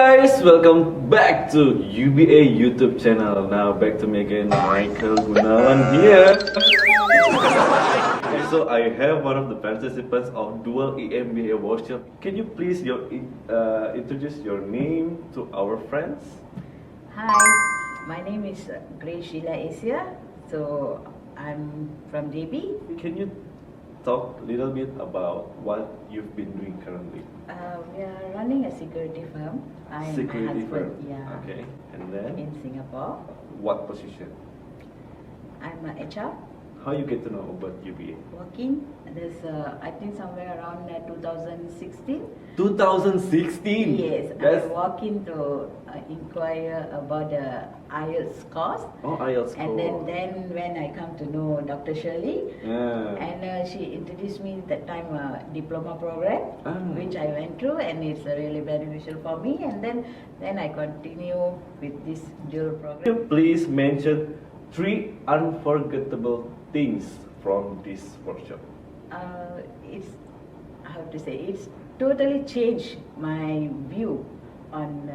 guys, welcome back to UBA YouTube channel. Now back to me again, Michael Gunawan here. So I have one of the participants of Dual EMBA workshop. Can you please introduce your name to our friends? Hi, my name is Grace Sheila Asia. So I'm from JB. Can you talk a little bit about what you've been doing currently? We are running a security firm. I and Security my husband, firm. yeah, Okay, and then in Singapore. what position? I'm a HR How you get to know about UBA? working. There's I think somewhere around 2016. 2016. Yes, That's I'm walking to inquire about the IELTS course. IELTS And then when I come to know Dr. Shirley, Yeah. and she introduced me that time a diploma program, which I went through, and it's really beneficial for me. And then I continue with this dual Can you program. please mention 3 unforgettable things from this workshop? It's how to say, it's totally changed my view on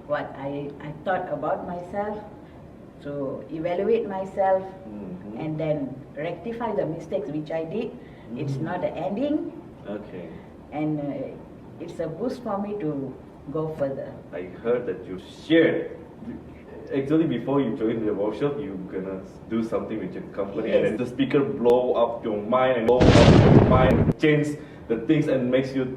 what I thought about myself, to evaluate myself, and then rectify the mistakes which I did. It's not an ending, Okay. and it's a boost for me to go further. I heard that you shared. Actually, before you join the workshop, you're gonna do something with your company, and then the speaker blow up your mind change the things and makes you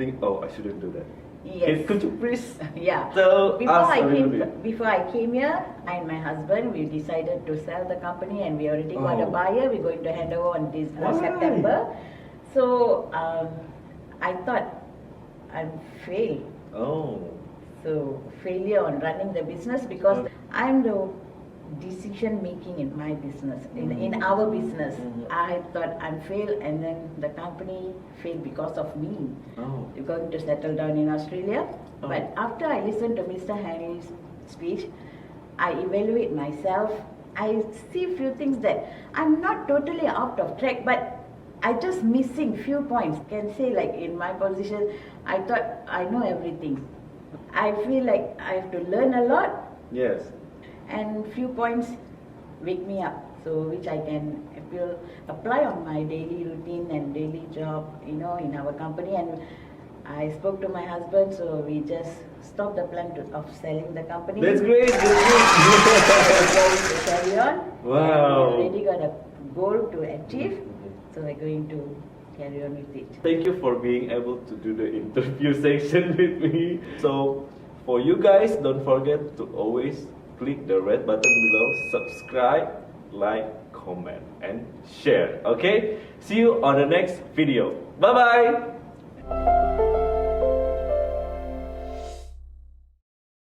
think, oh, I shouldn't do that. Yes. Could you please Yeah. tell Before us I a little came, bit? before I came here, I and my husband, we decided to sell the company, and we already got a Oh. buyer. We're going to hand over on this Why? September. So I thought I'm failed. Oh. So failure on running the business, because I'm the decision making in my business, in our business. I thought I'm failed, and then the company failed because of me. Oh. We're going to settle down in Australia. Oh. But after I listened to Mr. Henry's speech, I evaluate myself. I see few things that I'm not totally out of track, but I just missing few points. Can say like in my position, I thought I know everything. I feel like I have to learn a lot, Yes. and few points wake me up, so which I can apply on my daily routine and daily job, in our company. And I spoke to my husband, so we just stopped the plan of selling the company. That's great. We're going to carry on. Wow. And we already got a goal to achieve, so we're going to carry on with it. Thank you for being able to do the interview section with me. So, for you guys, don't forget to always click the red button below, subscribe, like, comment, and share. Okay? See you on the next video. Bye bye.